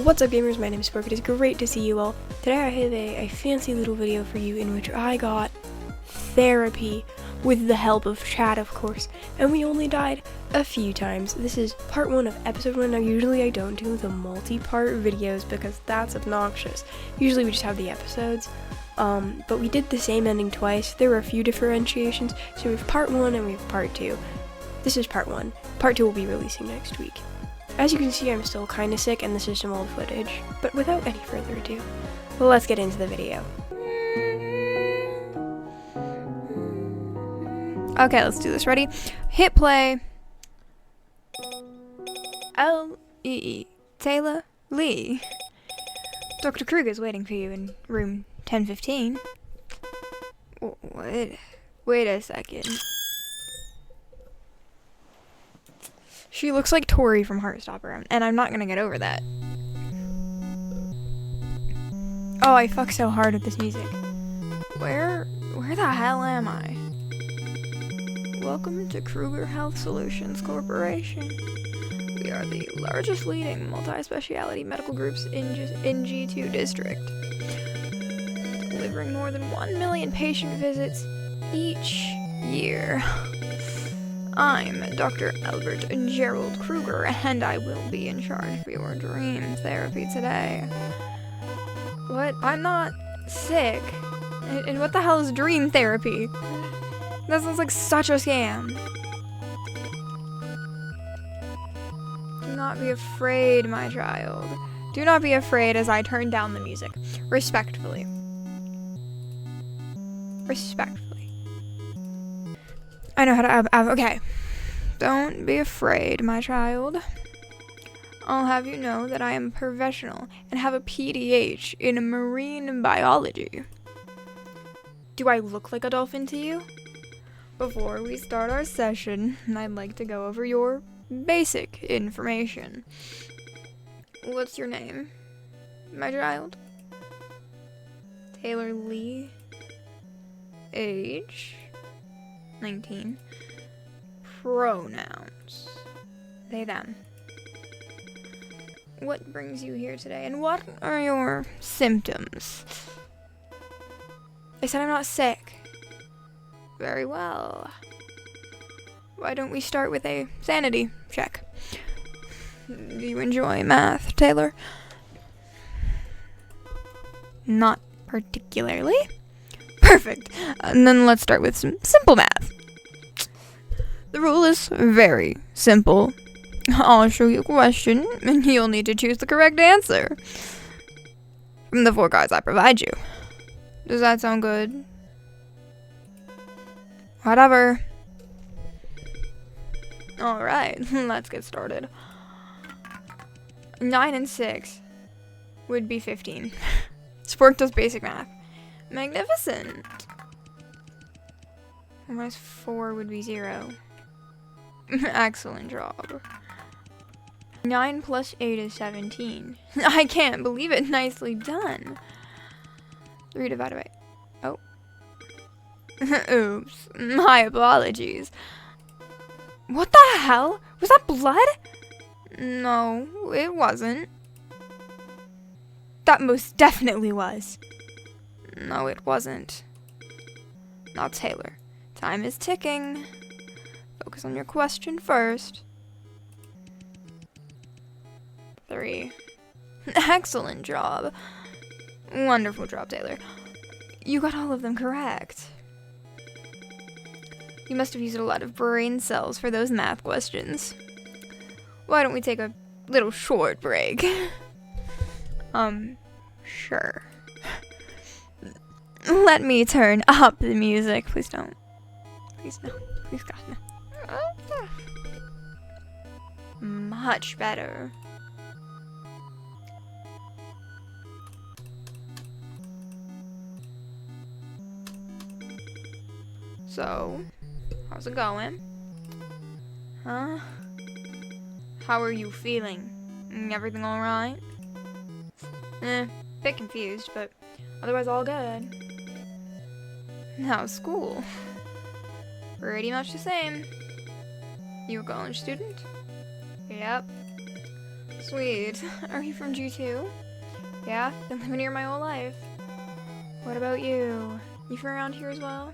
What's up, gamers? My name is Spork. It is great to see you all. Today I have a fancy little video for you in which I got therapy with the help of chat, of course, and we only died a few times. This is part 1 of episode 1. Now usually I don't do the multi-part videos because that's obnoxious. Usually we just have the episodes, but we did the same ending twice. There were a few differentiations, so we have part 1 and we have part 2. This is part 1. Part 2 will be releasing next week. As you can see, I'm still kinda sick and this is some old footage, but without any further ado, let's get into the video. Okay, let's do this. Ready? Hit play. L.E.E. Taylor Lee. Dr. Krueger is waiting for you in room 1015. Wait a second. She looks like Tori from Heartstopper, and I'm not gonna get over that. Oh, I fuck so hard with this music. Where the hell am I? Welcome to Krueger Health Solutions Corporation. We are the largest leading multi-speciality medical groups in G2 district, delivering more than 1 million patient visits each year. I'm Dr. Albert Gerald Krueger, and I will be in charge of your dream therapy today. What? I'm not sick. And what the hell is dream therapy? That sounds like such a scam. Do not be afraid, my child. Do not be afraid as I turn down the music. Respectfully. Respectfully. I know how to okay. Don't be afraid, my child. I'll have you know that I am a professional and have a PDH in marine biology. Do I look like a dolphin to you? Before we start our session, I'd like to go over your basic information. What's your name, my child? Taylor Lee. Age? 19. Pronouns. They, them. What brings you here today, and what are your symptoms? I said I'm not sick. Very well. Why don't we start with a sanity check? Do you enjoy math, Taylor? Not particularly. Perfect. And then let's start with some simple math. The rule is very simple. I'll show you a question, and you'll need to choose the correct answer from the 4 cards I provide you. Does that sound good? Whatever. Alright, let's get started. 9 and 6 would be 15. Spork does basic math. Magnificent. Minus 4 would be 0. Excellent job. 9 plus 8 is 17. I can't believe it. Nicely done. 3 divided by... Oh. Oops. My apologies. What the hell? Was that blood? No, it wasn't. That most definitely was. No, it wasn't. Now, Taylor, time is ticking. Focus on your question first. 3. Excellent job. Wonderful job, Taylor. You got all of them correct. You must have used a lot of brain cells for those math questions. Why don't we take a little short break? Sure. Let me turn up the music. Please don't. Please no. Please God, no. Much better. So, how's it going? Huh? How are you feeling? Everything alright? Bit confused, but otherwise all good. How's school? Pretty much the same. You a college student? Yep. Sweet. Are you from G2? Yeah, been living here my whole life. What about you? You from around here as well?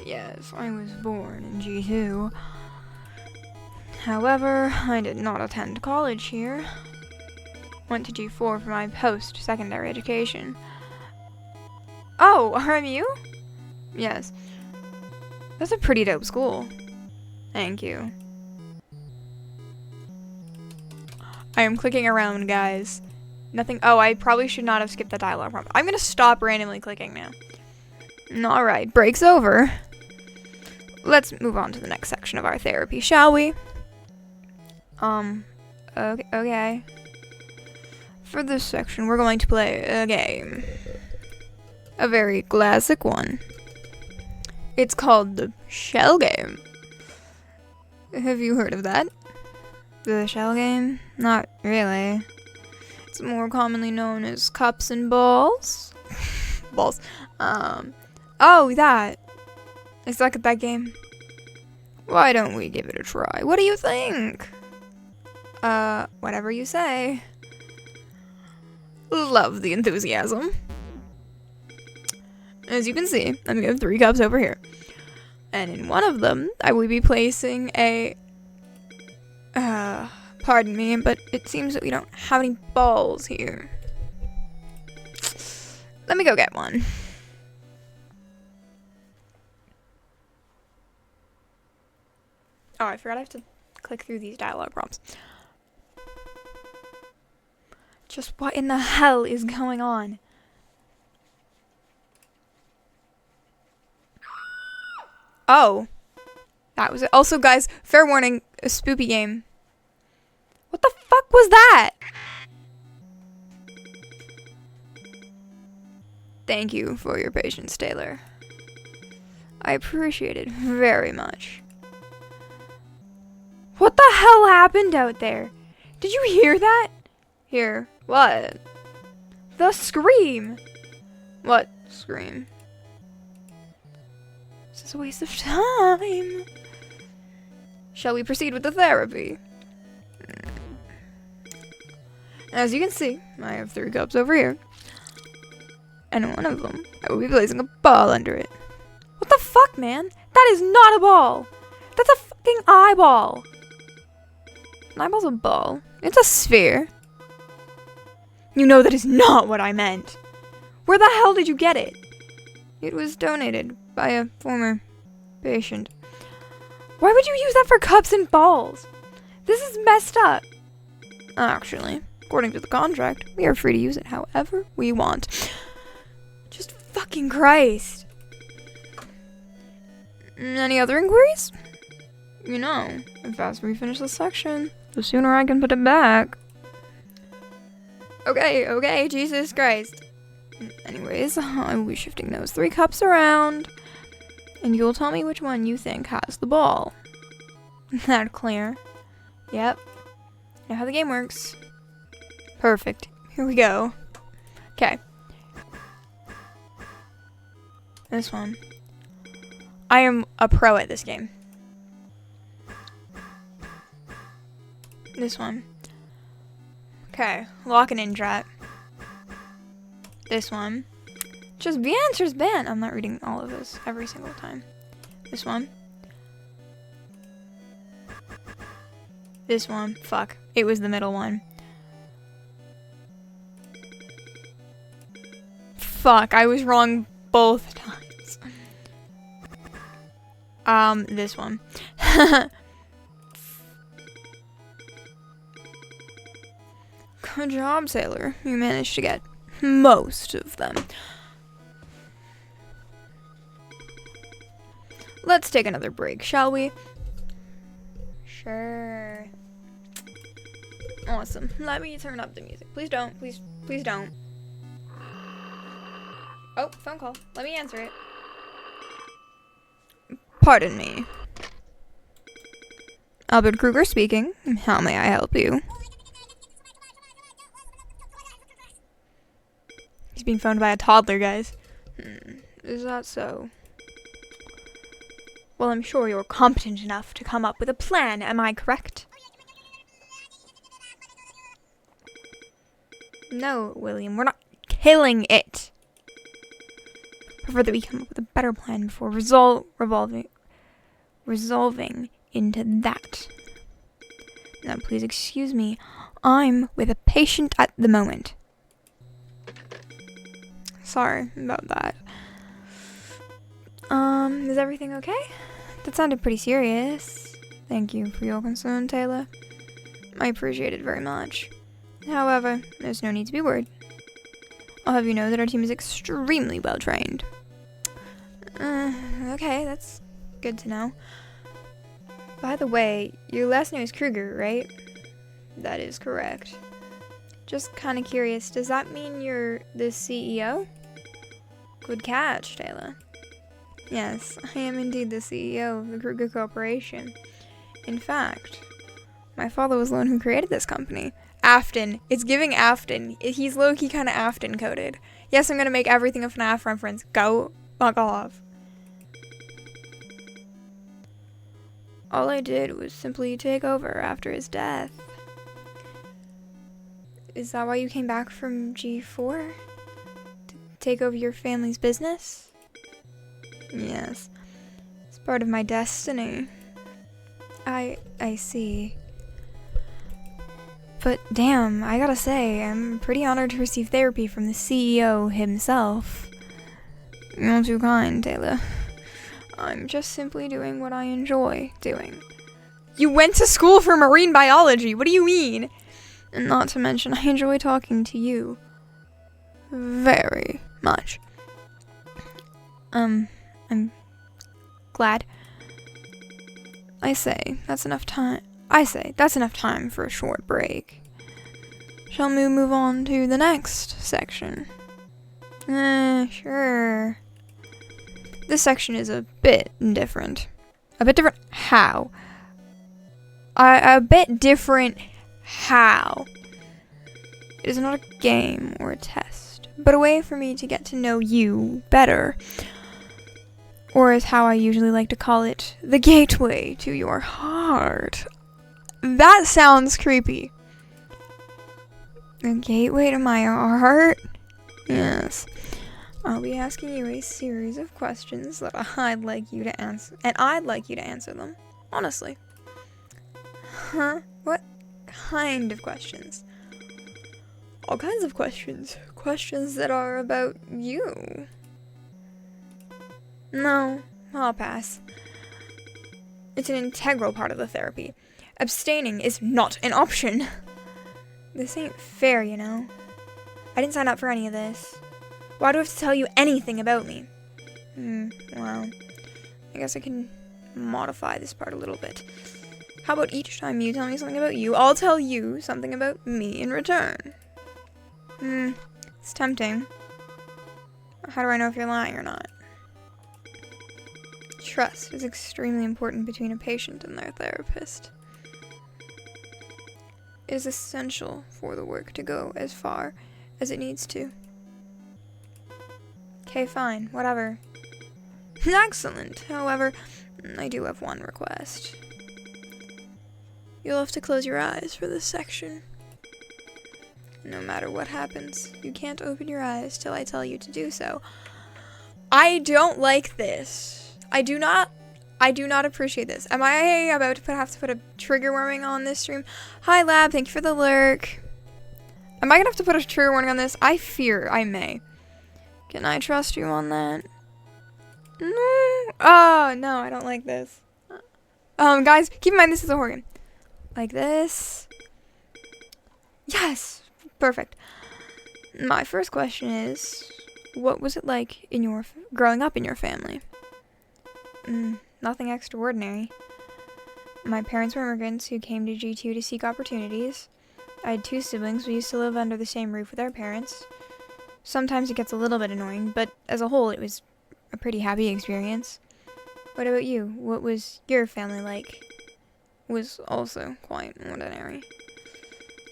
Yes, I was born in G2. However, I did not attend college here. Went to G4 for my post-secondary education. Oh, RMU? Yes. That's a pretty dope school. Thank you. I am clicking around, guys. Nothing. Oh, I probably should not have skipped that dialogue prompt. I'm gonna stop randomly clicking now. Alright, break's over. Let's move on to the next section of our therapy, shall we? Okay. For this section, we're going to play a game. A very classic one. It's called the Shell Game. Have you heard of that? The Shell Game? Not really. It's more commonly known as Cups and Balls. Balls. Oh, that. I suck at that game. Why don't we give it a try? What do you think? Whatever you say. Love the enthusiasm. As you can see, I'm gonna have 3 cups over here. And in one of them, I will be placing a... pardon me, but it seems that we don't have any balls here. Let me go get one. Oh, I forgot I have to click through these dialogue prompts. Just what in the hell is going on? Oh. That was it. Also, guys, fair warning, a spoopy game. What the fuck was that? Thank you for your patience, Taylor. I appreciate it very much. What the hell happened out there? Did you hear that? Hear what? The scream. What scream? This is a waste of time. Shall we proceed with the therapy? As you can see, I have 3 cups over here. And one of them, I will be placing a ball under it. What the fuck, man? That is not a ball. That's a fucking eyeball. An eyeball's a ball. It's a sphere. You know that is not what I meant. Where the hell did you get it? It was donated by a former patient. Why would you use that for cups and balls? This is messed up. Actually, according to the contract, we are free to use it however we want. Just fucking Christ. Any other inquiries? You know, the faster we finish this section, the sooner I can put it back. Okay, Jesus Christ. Anyways, I will be shifting those 3 cups around, and you'll tell me which one you think has the ball. That clear? Yep. Know how the game works. Perfect. Here we go. Okay. This one. I am a pro at this game. This one. Okay, locking in chat. This one. Just the answer's ban. I'm not reading all of this every single time. This one. This one. Fuck. It was the middle one. Fuck, I was wrong both times. This one. Good job, Sailor. You managed to get most of them. Let's take another break, shall we? Sure. Awesome. Let me turn up the music. Please don't. Please don't. Oh, phone call. Let me answer it. Pardon me. Albert Krueger speaking. How may I help you? He's being phoned by a toddler, guys. Is that so? Well, I'm sure you're competent enough to come up with a plan, am I correct? No, William, we're not killing it. Prefer that we come up with a better plan before resolving into that. Now, please excuse me. I'm with a patient at the moment. Sorry about that. Is everything okay? That sounded pretty serious. Thank you for your concern, Taylor. I appreciate it very much. However, there's no need to be worried. I'll have you know that our team is extremely well trained. Okay, that's good to know. By the way, your last name is Krueger, right? That is correct. Just kind of curious, does that mean you're the CEO? Good catch, Taylor. Yes, I am indeed the CEO of the Krueger Corporation. In fact, my father was the one who created this company. Afton. It's giving Afton. He's low-key kind of Afton coded. Yes, I'm going to make everything a FNAF reference. Go fuck off. All I did was simply take over after his death. Is that why you came back from G4? To take over your family's business? Yes. It's part of my destiny. I see. But damn, I gotta say, I'm pretty honored to receive therapy from the CEO himself. You're not too kind, Taylor. I'm just simply doing what I enjoy doing. You went to school for marine biology, what do you mean? And not to mention, I enjoy talking to you. Very much. I'm glad. I say, that's enough time for a short break. Shall we move on to the next section? Sure. This section is a bit different. A bit different how? A bit different how? It is not a game or a test, but a way for me to get to know you better. Or as how I usually like to call it, the gateway to your heart. That sounds creepy. The gateway to my heart? Yes. I'll be asking you a series of questions that I'd like you to answer, and I'd like you to answer them, honestly. Huh? What kind of questions? All kinds of questions. Questions that are about you. No, I'll pass. It's an integral part of the therapy. Abstaining is not an option. This ain't fair, you know. I didn't sign up for any of this. Why do I have to tell you anything about me? Well, I guess I can modify this part a little bit. How about each time you tell me something about you, I'll tell you something about me in return? It's tempting. How do I know if you're lying or not? Trust is extremely important between a patient and their therapist. It is essential for the work to go as far as it needs to. Okay, fine, whatever. Excellent. However, I do have one request. You'll have to close your eyes for this section. No matter what happens, you can't open your eyes till I tell you to do so. I don't like this. I do not appreciate this. Am I about to have to put a trigger warning on this stream? Hi, Lab. Thank you for the lurk. Am I gonna have to put a trigger warning on this? I fear I may. Can I trust you on that? No. Oh, no, I don't like this. Guys, keep in mind this is a horror game. Like this. Yes. Perfect. My first question is, what was it like in your growing up in your family? Nothing extraordinary. My parents were immigrants who came to G2 to seek opportunities. I had 2 siblings. We used to live under the same roof with our parents. Sometimes it gets a little bit annoying, but as a whole, it was a pretty happy experience. What about you? What was your family like? Was also quite ordinary.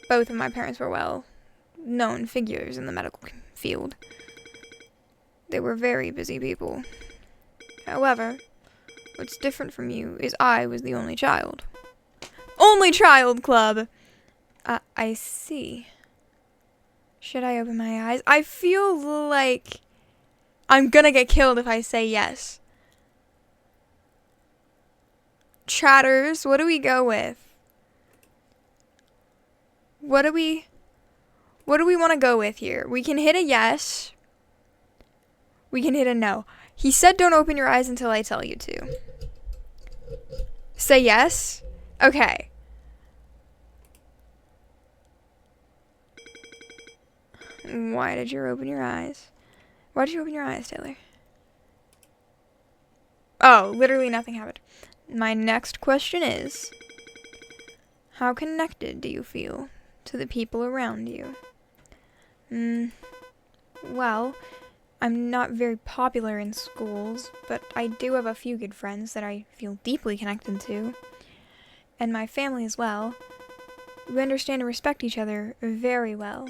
Both of my parents were well-known figures in the medical field. They were very busy people. However, what's different from you is I was the only child. Only child club! I see. Should I open my eyes? I feel like I'm gonna get killed if I say yes. Chatters, what do we go with? What do we want to go with here? We can hit a yes. We can hit a no. He said don't open your eyes until I tell you to. Say yes? Okay. Why did you open your eyes? Why did you open your eyes, Taylor? Oh, literally nothing happened. My next question is, how connected do you feel to the people around you? Well, I'm not very popular in schools, but I do have a few good friends that I feel deeply connected to. And my family as well. We understand and respect each other very well.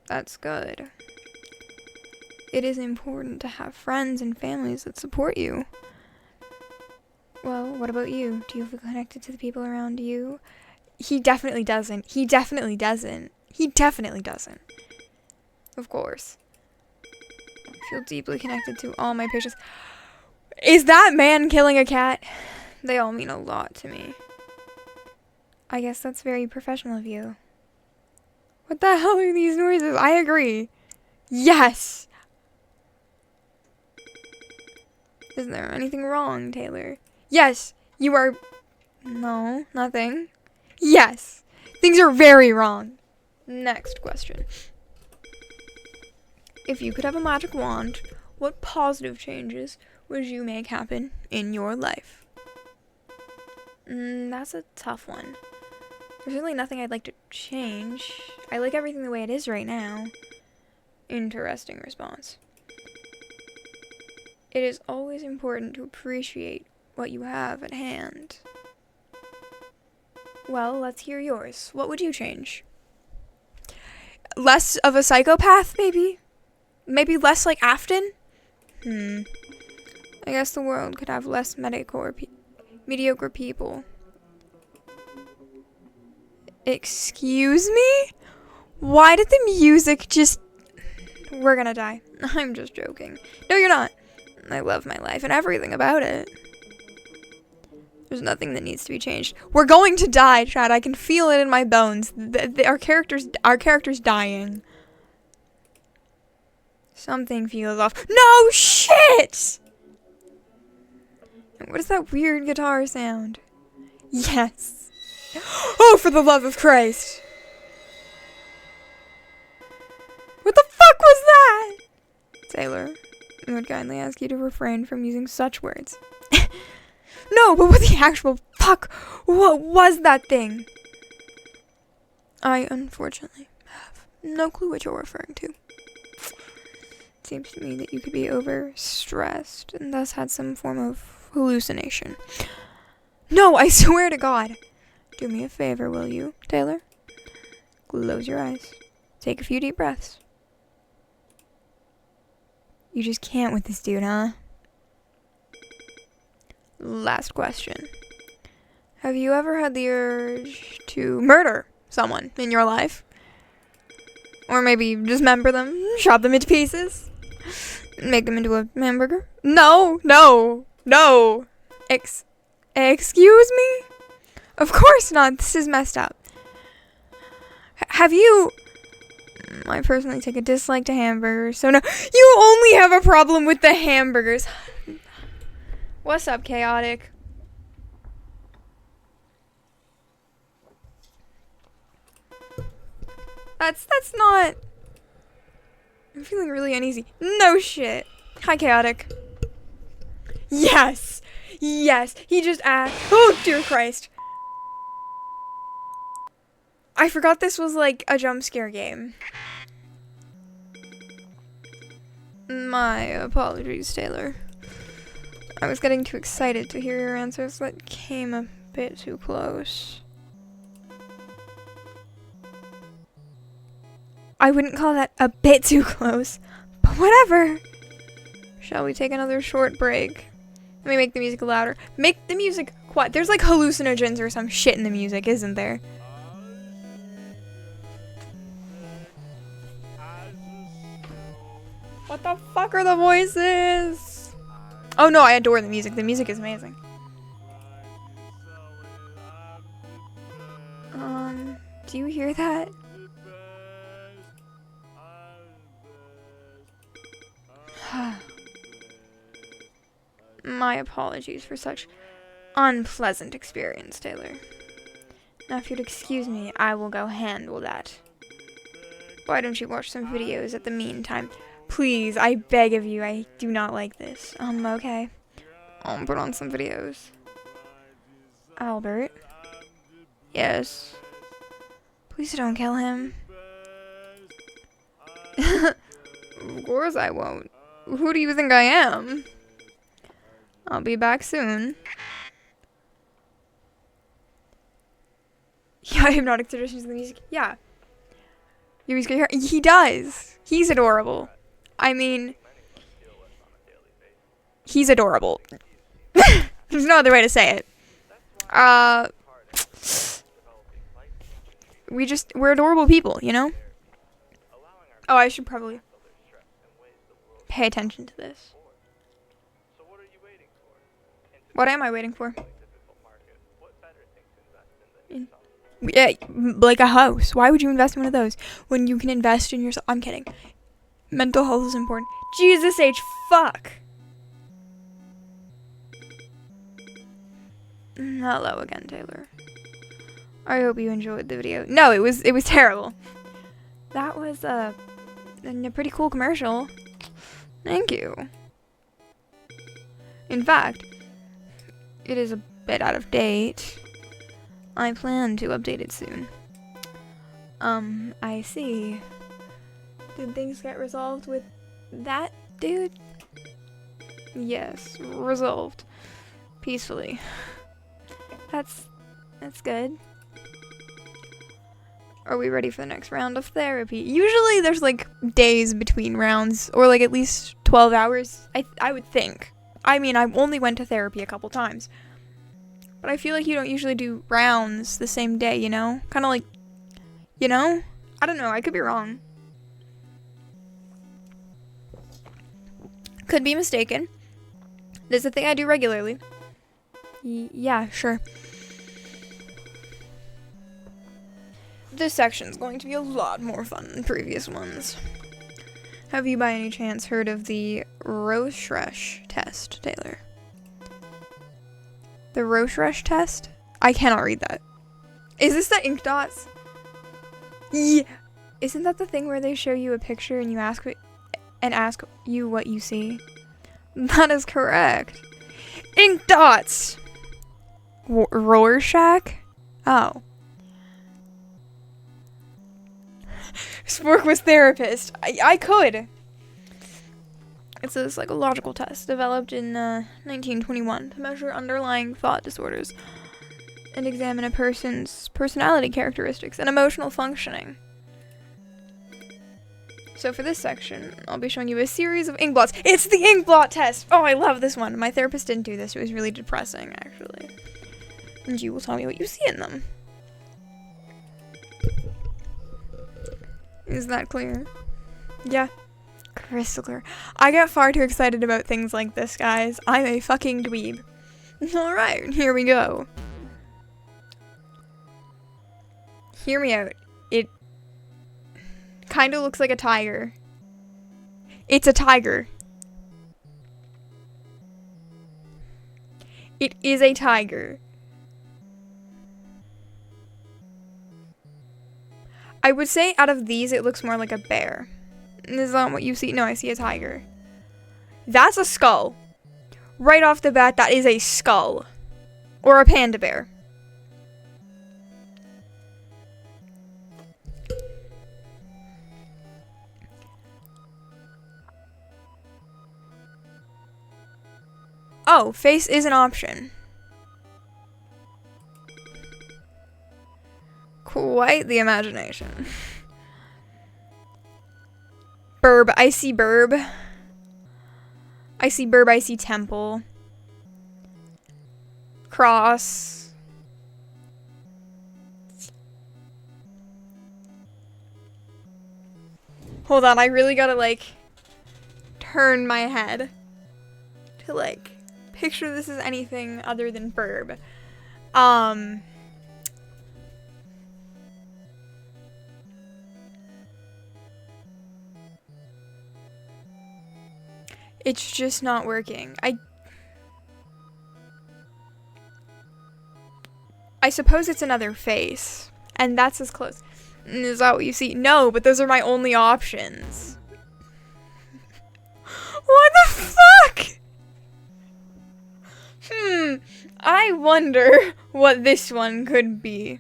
That's good. It is important to have friends and families that support you. Well, what about you? Do you feel connected to the people around you? He definitely doesn't. He definitely doesn't. He definitely doesn't. Of course. I feel deeply connected to all my patients. Is that man killing a cat? They all mean a lot to me. I guess that's very professional of you. What the hell are these noises? I agree. Yes! Is there anything wrong, Taylor? Yes, you are... No, nothing. Yes, things are very wrong. Next question. If you could have a magic wand, what positive changes would you make happen in your life? That's a tough one. There's really nothing I'd like to change. I like everything the way it is right now. Interesting response. It is always important to appreciate what you have at hand. Well, let's hear yours. What would you change? Less of a psychopath, maybe? Maybe less like Afton? I guess the world could have less mediocre people. Excuse me? Why did the music just... We're gonna die. I'm just joking. No, you're not. I love my life and everything about it. There's nothing that needs to be changed. We're going to die, Chad. I can feel it in my bones. Our character's dying. Something feels off. No shit! What is that weird guitar sound? Yes. Oh, for the love of Christ. What the fuck was that? Taylor, I would kindly ask you to refrain from using such words. No, but what the actual fuck? What was that thing? I, unfortunately, have no clue what you're referring to. It seems to me that you could be overstressed and thus had some form of hallucination. No, I swear to God. Do me a favor, will you, Taylor? Close your eyes. Take a few deep breaths. You just can't with this dude, huh? Last question. Have you ever had the urge to murder someone in your life? Or maybe dismember them, chop them into pieces, make them into a hamburger? No. Excuse me? Of course not. This is messed up. Have you... I personally take a dislike to hamburgers, so no. You only have a problem with the hamburgers. What's up, Chaotic? That's not... I'm feeling really uneasy. No shit. Hi, Chaotic. Yes! Yes! He just asked... Oh, dear Christ. I forgot this was like a jump scare game. My apologies, Taylor. I was getting too excited to hear your answers that came a bit too close. I wouldn't call that a bit too close, but whatever. Shall we take another short break? Let me make the music louder. Make the music quiet. There's like hallucinogens or some shit in the music, isn't there? What the fuck are the voices? Oh no, I adore the music. The music is amazing. Do you hear that? My apologies for such unpleasant experience, Taylor. Now, if you'd excuse me, I will go handle that. Why don't you watch some videos at the meantime? Please, I beg of you, I do not like this. Okay. I'll put on some videos. Albert? Yes? Please don't kill him. Of course I won't. Who do you think I am? I'll be back soon. Yeah, hypnotic traditions of the music. Yeah. He does. He's adorable. I mean, he's adorable. There's no other way to say it. We're adorable people, you know? Oh, I should probably pay attention to this. What am I waiting for? Yeah, like a house. Why would you invest in one of those when you can invest in yourself? I'm kidding. Mental health is important. Jesus H. Fuck. Hello again, Taylor. I hope you enjoyed the video. No, it was terrible. That was a pretty cool commercial. Thank you. In fact, it is a bit out of date. I plan to update it soon. I see. Did things get resolved with that dude? Yes, resolved. Peacefully. That's good. Are we ready for the next round of therapy? Usually there's like days between rounds, or like at least 12 hours, I would think. I mean, I only went to therapy a couple times. But I feel like you don't usually do rounds the same day, you know? Kind of like, you know? I don't know, I could be wrong. Could be mistaken. This is a thing I do regularly. Yeah, sure. This section's going to be a lot more fun than previous ones. Have you by any chance heard of the Rorschach test, Taylor? The Rorschach test? I cannot read that. Is this the ink dots? Yeah. Isn't that the thing where they show you a picture and you ask you what you see? That is correct. Ink dots! Rorschach? Oh. Spork was therapist. I could. It's a psychological test developed in 1921 to measure underlying thought disorders and examine a person's personality characteristics and emotional functioning. So for this section, I'll be showing you a series of ink blots. It's the ink blot test! Oh, I love this one. My therapist didn't do this. It was really depressing, actually. And you will tell me what you see in them. Is that clear? Yeah. Crystal clear. I get far too excited about things like this, guys. I'm a fucking dweeb. Alright, here we go. Hear me out. It kind of looks like a tiger. It's a tiger. It is a tiger. I would say out of these, it looks more like a bear. Is that what you see? No, I see a tiger. That's a skull. Right off the bat, that is a skull. Or a panda bear. Oh, face is an option. Quite the imagination. Burb. I see burb. I see burb. I see temple. Cross. Hold on. I really gotta like turn my head to like picture this as anything other than verb. It's just not working. I suppose it's another face. And that's as close. Is that what you see? No, but those are my only options. What the fuck? I wonder what this one could be.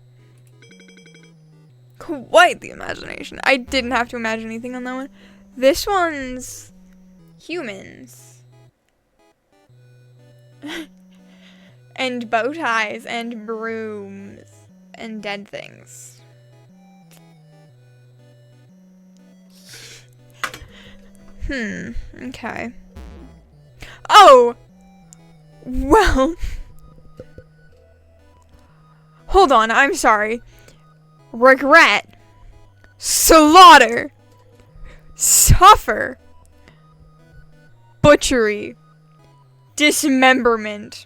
Quite the imagination. I didn't have to imagine anything on that one. This one's humans. And bow ties and brooms and dead things. Okay. Oh! Well. Hold on, I'm sorry. Regret. Slaughter. Suffer. Butchery. Dismemberment.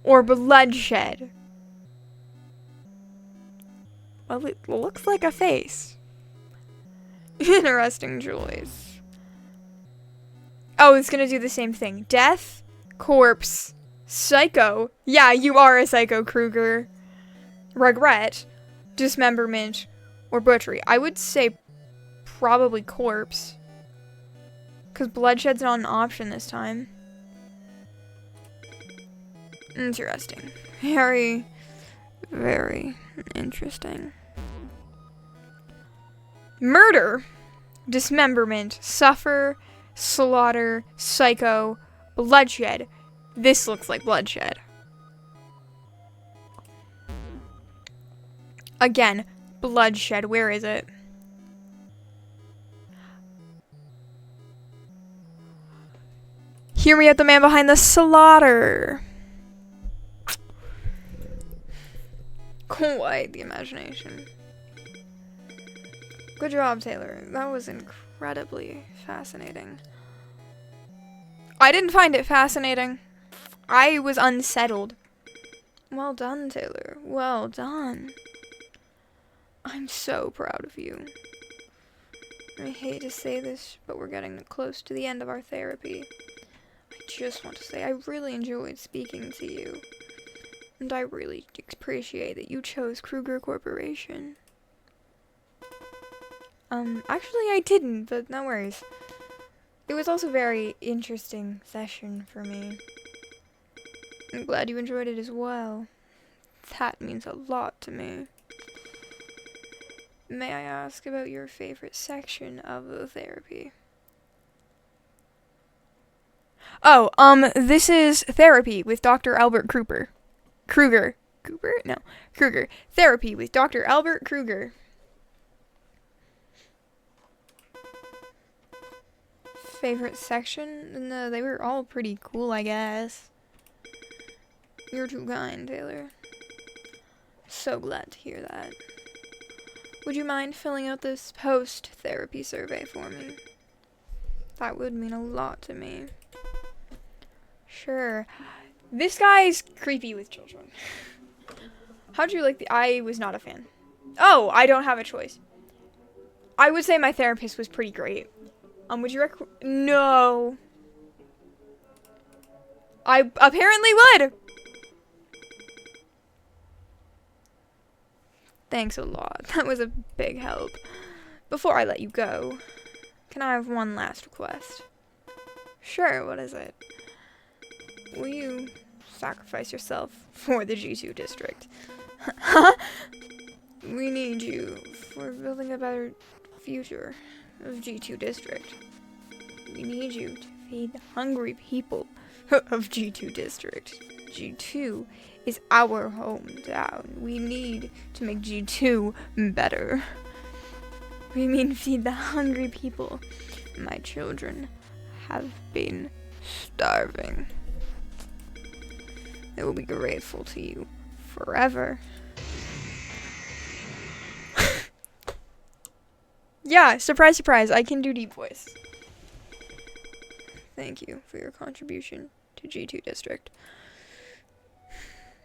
Or bloodshed. Well, it looks like a face. Interesting choice. Oh, it's gonna do the same thing. Death, corpse, psycho. Yeah, you are a psycho, Krueger. Regret, dismemberment, or butchery. I would say probably corpse. Because bloodshed's not an option this time. Interesting. Very, very interesting. Murder, dismemberment, suffer, slaughter, psycho, bloodshed. This looks like bloodshed. Again, bloodshed. Where is it? Hear me out, the man behind the slaughter. Quite the imagination. Good job, Taylor. That was incredibly fascinating. I didn't find it fascinating. I was unsettled. Well done, Taylor. Well done. I'm so proud of you. I hate to say this, but we're getting close to the end of our therapy. I just want to say I really enjoyed speaking to you. And I really appreciate that you chose Krueger Corporation. Actually I didn't, but no worries. It was also a very interesting session for me. I'm glad you enjoyed it as well. That means a lot to me. May I ask about your favorite section of the therapy? Oh, this is therapy with Dr. Albert Krueger. Krueger. No. Krueger. Therapy with Dr. Albert Krueger. Favorite section? No, they were all pretty cool, I guess. You're too kind, Taylor. So glad to hear that. Would you mind filling out this post-therapy survey for me? That would mean a lot to me. Sure. This guy's creepy with children. How'd you like I was not a fan. Oh, I don't have a choice. I would say my therapist was pretty great. Would you No. I apparently would. Thanks a lot. That was a big help. Before I let you go, can I have one last request? Sure, what is it? Will you sacrifice yourself for the G2 district? We need you for building a better future of G2 district. We need you to feed the hungry people of G2 district. G2 is our hometown. We need to make G2 better. We mean feed the hungry people. My children have been starving. They will be grateful to you forever. Yeah, surprise, surprise. I can do deep voice. Thank you for your contribution to G2 District.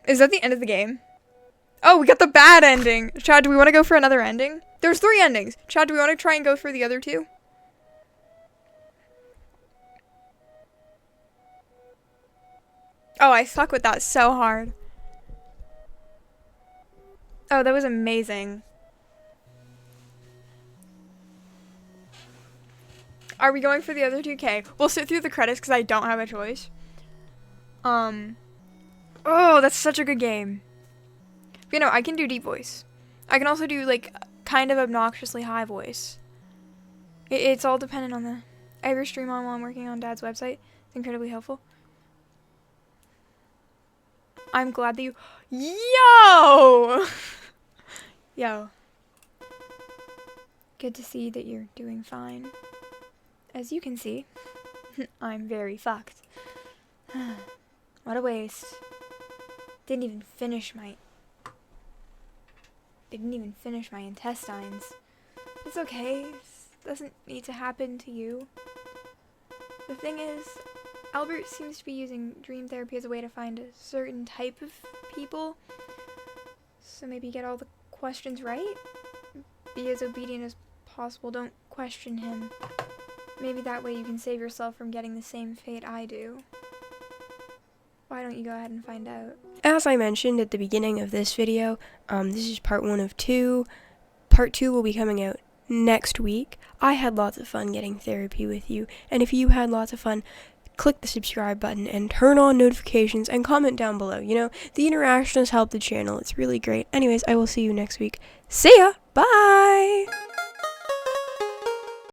Is that the end of the game? Oh, we got the bad ending. Chad, do we want to go for another ending? There's 3 endings. Chad, do we want to try and go for the other 2? Oh, I suck with that so hard. Oh, that was amazing. Are we going for the other 2K? We'll sit through the credits because I don't have a choice. Oh, that's such a good game. You know, I can do deep voice. I can also do, like, kind of obnoxiously high voice. It's all dependent on the... I have your stream on while I'm working on Dad's website. It's incredibly helpful. I'm glad that you... Yo! Yo. Good to see that you're doing fine. As you can see, I'm very fucked. What a waste. Didn't even finish my intestines. It's okay. This doesn't need to happen to you. The thing is, Albert seems to be using dream therapy as a way to find a certain type of people. So maybe get all the questions right? Be as obedient as possible. Don't question him. Maybe that way you can save yourself from getting the same fate I do. Why don't you go ahead and find out? As I mentioned at the beginning of this video, this is part 1 of 2. Part 2 will be coming out next week. I had lots of fun getting therapy with you, and if you had lots of fun, click the subscribe button and turn on notifications and comment down below. You know, the interaction has helped the channel. It's really great. Anyways, I will see you next week. See ya! Bye!